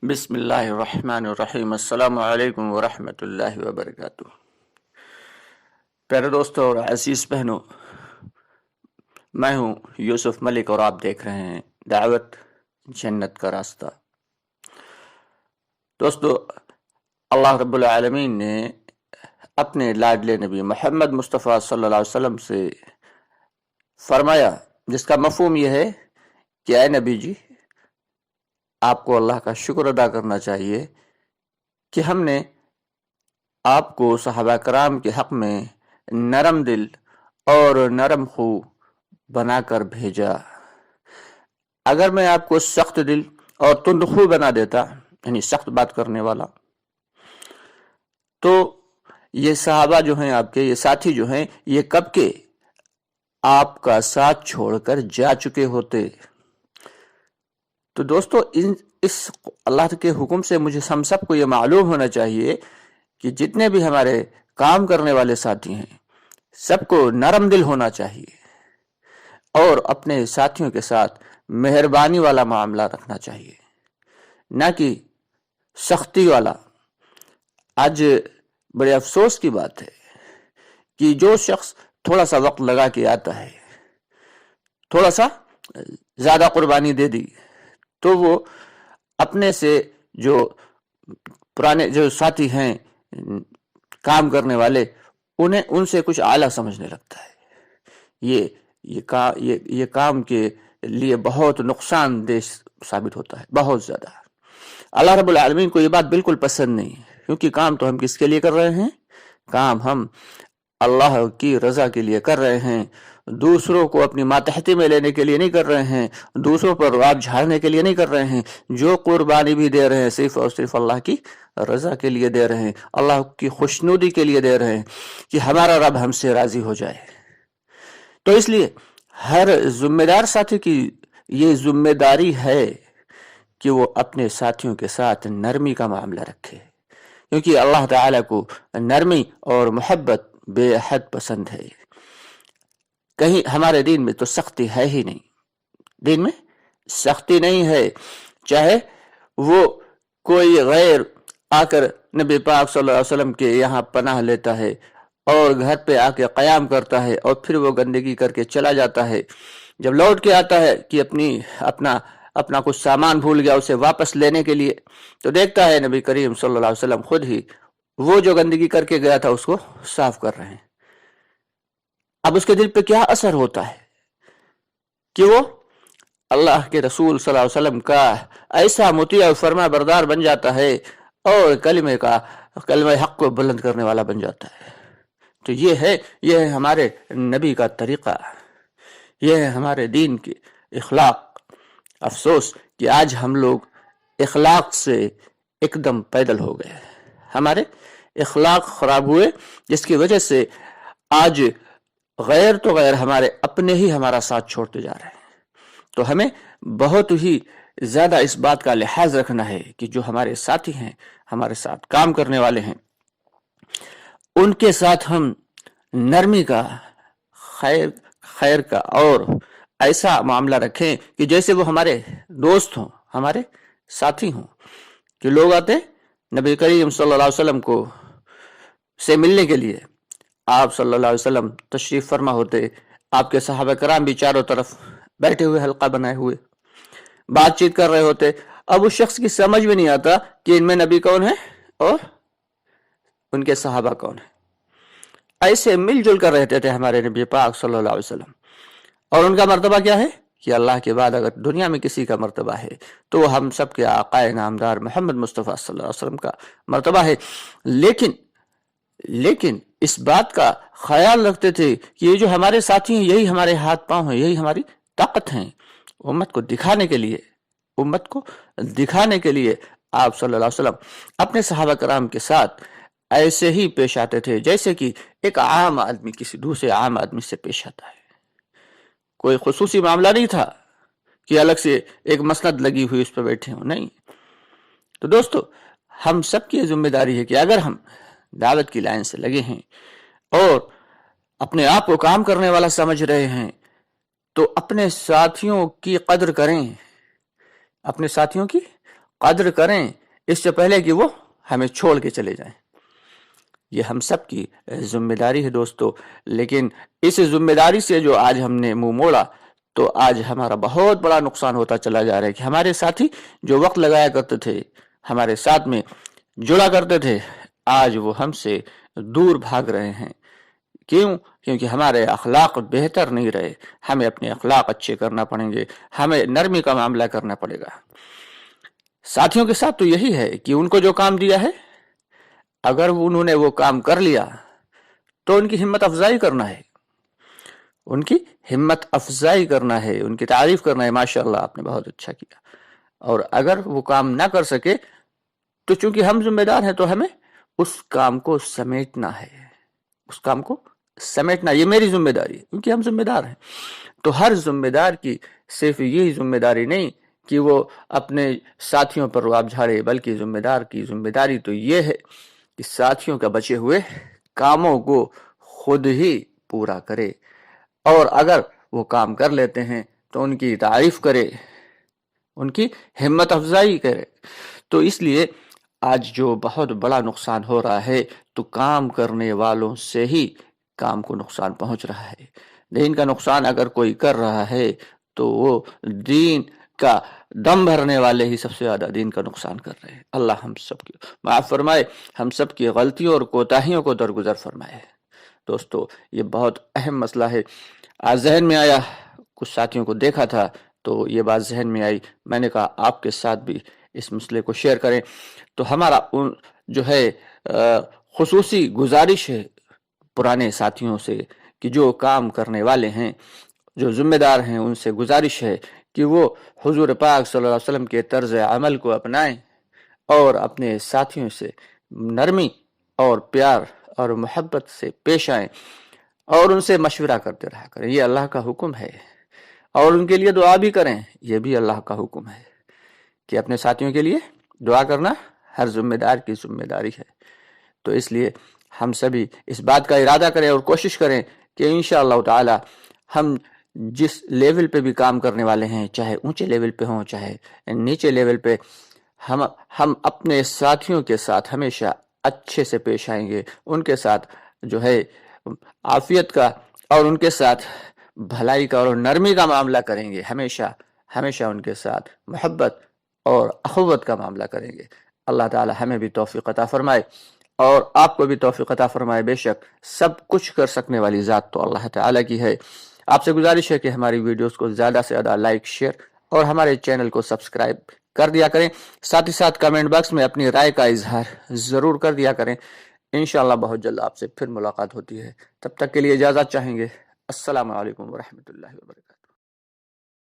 بسم اللہ الرحمن الرحیم۔ السلام علیکم ورحمۃ اللہ وبرکاتہ۔ پیارے دوستوں اور عزیز بہنوں، میں ہوں یوسف ملک اور آپ دیکھ رہے ہیں دعوت جنت کا راستہ۔ دوستو، اللہ رب العالمین نے اپنے لاڈلے نبی محمد مصطفیٰ صلی اللہ علیہ وسلم سے فرمایا، جس کا مفہوم یہ ہے کہ اے نبی جی، آپ کو اللہ کا شکر ادا کرنا چاہیے کہ ہم نے آپ کو صحابہ کرام کے حق میں نرم دل اور نرم خو بنا کر بھیجا۔ اگر میں آپ کو سخت دل اور تند خو بنا دیتا، یعنی سخت بات کرنے والا، تو یہ صحابہ جو ہیں، آپ کے یہ ساتھی جو ہیں، یہ کب کے آپ کا ساتھ چھوڑ کر جا چکے ہوتے۔ تو دوستو، اس اللہ کے حکم سے مجھے ہم سب کو یہ معلوم ہونا چاہیے کہ جتنے بھی ہمارے کام کرنے والے ساتھی ہیں، سب کو نرم دل ہونا چاہیے اور اپنے ساتھیوں کے ساتھ مہربانی والا معاملہ رکھنا چاہیے، نہ کہ سختی والا۔ آج بڑے افسوس کی بات ہے کہ جو شخص تھوڑا سا وقت لگا کے آتا ہے، تھوڑا سا زیادہ قربانی دے دی، تو وہ اپنے سے جو پرانے جو ساتھی ہیں کام کرنے والے، ان سے کچھ اعلیٰ سمجھنے لگتا ہے۔ یہ کام کے لیے بہت نقصان دہ ثابت ہوتا ہے، بہت زیادہ۔ اللہ رب العالمین کو یہ بات بالکل پسند نہیں ہے، کیونکہ کام تو ہم کس کے لیے کر رہے ہیں؟ کام ہم اللہ کی رضا کے لیے کر رہے ہیں، دوسروں کو اپنی ماتحتی میں لینے کے لیے نہیں کر رہے ہیں، دوسروں پر رعب جھاڑنے کے لیے نہیں کر رہے ہیں۔ جو قربانی بھی دے رہے ہیں، صرف اور صرف اللہ کی رضا کے لیے دے رہے ہیں، اللہ کی خوشنودی کے لیے دے رہے ہیں کہ ہمارا رب ہم سے راضی ہو جائے۔ تو اس لیے ہر ذمہ دار ساتھی کی یہ ذمہ داری ہے کہ وہ اپنے ساتھیوں کے ساتھ نرمی کا معاملہ رکھے، کیونکہ اللہ تعالیٰ کو نرمی اور محبت بے حد پسند ہے۔ کہیں ہمارے دین میں تو سختی ہے ہی نہیں، دین میں سختی نہیں ہے۔ چاہے وہ کوئی غیر آ کر نبی پاک صلی اللہ علیہ وسلم کے یہاں پناہ لیتا ہے اور گھر پہ آ کے قیام کرتا ہے اور پھر وہ گندگی کر کے چلا جاتا ہے، جب لوٹ کے آتا ہے کہ اپنا کچھ سامان بھول گیا، اسے واپس لینے کے لیے، تو دیکھتا ہے نبی کریم صلی اللہ علیہ وسلم خود ہی وہ جو گندگی کر کے گیا تھا اس کو صاف کر رہے ہیں۔ اب اس کے دل پہ کیا اثر ہوتا ہے کہ وہ اللہ کے رسول صلی اللہ علیہ وسلم کا ایسا مطیع و فرما بردار بن جاتا ہے اور کلمہ حق کو بلند کرنے والا بن جاتا ہے۔ تو یہ ہے ہمارے نبی کا طریقہ، یہ ہے ہمارے دین کے اخلاق۔ افسوس کہ آج ہم لوگ اخلاق سے ایک دم پیدل ہو گئے، ہمارے اخلاق خراب ہوئے، جس کی وجہ سے آج غیر تو غیر ہمارے اپنے ہی ہمارا ساتھ چھوڑتے جا رہے ہیں۔ تو ہمیں بہت ہی زیادہ اس بات کا لحاظ رکھنا ہے کہ جو ہمارے ساتھی ہیں، ہمارے ساتھ کام کرنے والے ہیں، ان کے ساتھ ہم نرمی کا، خیر کا اور ایسا معاملہ رکھیں کہ جیسے وہ ہمارے دوست ہوں، ہمارے ساتھی ہوں۔ کہ لوگ آتے نبی کریم صلی اللہ علیہ وسلم کو سے ملنے کے لیے، آپ صلی اللہ علیہ وسلم تشریف فرما ہوتے، آپ کے صحابہ کرام بھی چاروں طرف بیٹھے ہوئے حلقہ بنائے ہوئے بات چیت کر رہے ہوتے۔ اب اس شخص کی سمجھ میں نہیں آتا کہ ان میں نبی کون ہے اور ان کے صحابہ کون ہیں۔ ایسے مل جل کر رہتے تھے ہمارے نبی پاک صلی اللہ علیہ وسلم، اور ان کا مرتبہ کیا ہے کہ اللہ کے بعد اگر دنیا میں کسی کا مرتبہ ہے تو وہ ہم سب کے آقا نامدار محمد مصطفیٰ صلی اللہ علیہ وسلم کا مرتبہ ہے۔ لیکن اس بات کا خیال رکھتے تھے کہ یہ جو ہمارے ساتھی ہیں، یہی ہمارے ہاتھ پاؤں ہیں، یہی ہماری طاقت ہیں۔ امت کو دکھانے کے لیے آپ صلی اللہ علیہ وسلم اپنے صحابہ کرام کے ساتھ ایسے ہی پیش آتے تھے جیسے کہ ایک عام آدمی کسی دوسرے عام آدمی سے پیش آتا ہے۔ کوئی خصوصی معاملہ نہیں تھا کہ الگ سے ایک مسند لگی ہوئی اس پہ بیٹھے ہوں، نہیں۔ تو دوستو، ہم سب کی ذمہ داری ہے کہ اگر ہم دعوت کی لائن سے لگے ہیں اور اپنے آپ کو کام کرنے والا سمجھ رہے ہیں، تو اپنے ساتھیوں کی قدر کریں، اپنے ساتھیوں کی قدر کریں اس سے پہلے کہ وہ ہمیں چھوڑ کے چلے جائیں۔ یہ ہم سب کی ذمہ داری ہے دوستو، لیکن اس ذمہ داری سے جو آج ہم نے منہ موڑا تو آج ہمارا بہت بڑا نقصان ہوتا چلا جا رہا ہے کہ ہمارے ساتھی جو وقت لگایا کرتے تھے، ہمارے ساتھ میں جڑا کرتے تھے، آج وہ ہم سے دور بھاگ رہے ہیں۔ کیوں؟ کیونکہ ہمارے اخلاق بہتر نہیں رہے۔ ہمیں اپنے اخلاق اچھے کرنا پڑیں گے، ہمیں نرمی کا معاملہ کرنا پڑے گا۔ ساتھیوں کے ساتھ تو یہی ہے کہ ان کو جو کام دیا ہے، اگر انہوں نے وہ کام کر لیا تو ان کی ہمت افزائی کرنا ہے، ان کی ہمت افزائی کرنا ہے، ان کی تعریف کرنا ہے، ماشاءاللہ آپ نے بہت اچھا کیا۔ اور اگر وہ کام نہ کر سکے تو چونکہ ہم ذمہ دار ہیں تو ہمیں اس کام کو سمیٹنا ہے، اس کام کو سمیٹنا، یہ میری ذمہ داری ہے کیونکہ ہم ذمہ دار ہیں۔ تو ہر ذمہ دار کی صرف یہی ذمہ داری نہیں کہ وہ اپنے ساتھیوں پر رعب جھاڑے، بلکہ ذمہ دار کی ذمہ داری تو یہ ہے کہ ساتھیوں کا بچے ہوئے کاموں کو خود ہی پورا کرے، اور اگر وہ کام کر لیتے ہیں تو ان کی تعریف کرے، ان کی ہمت افزائی کرے۔ تو اس لیے آج جو بہت بڑا نقصان ہو رہا ہے تو کام کرنے والوں سے ہی کام کو نقصان پہنچ رہا ہے۔ دین کا نقصان اگر کوئی کر رہا ہے تو وہ دین کا دم بھرنے والے ہی سب سے زیادہ دین کا نقصان کر رہے ہیں۔ اللہ ہم سب کی معاف فرمائے، ہم سب کی غلطیوں اور کوتاہیوں کو درگزر فرمائے۔ دوستو یہ بہت اہم مسئلہ ہے۔ آج ذہن میں آیا، کچھ ساتھیوں کو دیکھا تھا تو یہ بات ذہن میں آئی، میں نے کہا آپ کے ساتھ بھی اس مسئلے کو شیئر کریں۔ تو ہمارا جو ہے خصوصی گزارش ہے پرانے ساتھیوں سے کہ جو کام کرنے والے ہیں، جو ذمہ دار ہیں، ان سے گزارش ہے کہ وہ حضور پاک صلی اللہ علیہ وسلم کے طرز عمل کو اپنائیں اور اپنے ساتھیوں سے نرمی اور پیار اور محبت سے پیش آئیں اور ان سے مشورہ کرتے رہا کریں۔ یہ اللہ کا حکم ہے، اور ان کے لیے دعا بھی کریں، یہ بھی اللہ کا حکم ہے کہ اپنے ساتھیوں کے لیے دعا کرنا ہر ذمہ دار کی ذمہ داری ہے۔ تو اس لیے ہم سبھی اس بات کا ارادہ کریں اور کوشش کریں کہ انشاءاللہ تعالی ہم جس لیول پہ بھی کام کرنے والے ہیں، چاہے اونچے لیول پہ ہوں چاہے نیچے لیول پہ، ہم اپنے ساتھیوں کے ساتھ ہمیشہ اچھے سے پیش آئیں گے، ان کے ساتھ جو ہے عافیت کا اور ان کے ساتھ بھلائی کا اور نرمی کا معاملہ کریں گے، ہمیشہ ان کے ساتھ محبت اور اخوت کا معاملہ کریں گے۔ اللہ تعالی ہمیں بھی توفیق عطا فرمائے اور آپ کو بھی توفیق عطا فرمائے۔ بے شک سب کچھ کر سکنے والی ذات تو اللہ تعالی کی ہے۔ آپ سے گزارش ہے کہ ہماری ویڈیوز کو زیادہ سے زیادہ لائک، شیئر اور ہمارے چینل کو سبسکرائب کر دیا کریں۔ ساتھ ہی ساتھ کمنٹ باکس میں اپنی رائے کا اظہار ضرور کر دیا کریں۔ انشاءاللہ بہت جلد آپ سے پھر ملاقات ہوتی ہے، تب تک کے لیے اجازت چاہیں گے۔ السلام علیکم ورحمۃ اللہ وبرکاتہ۔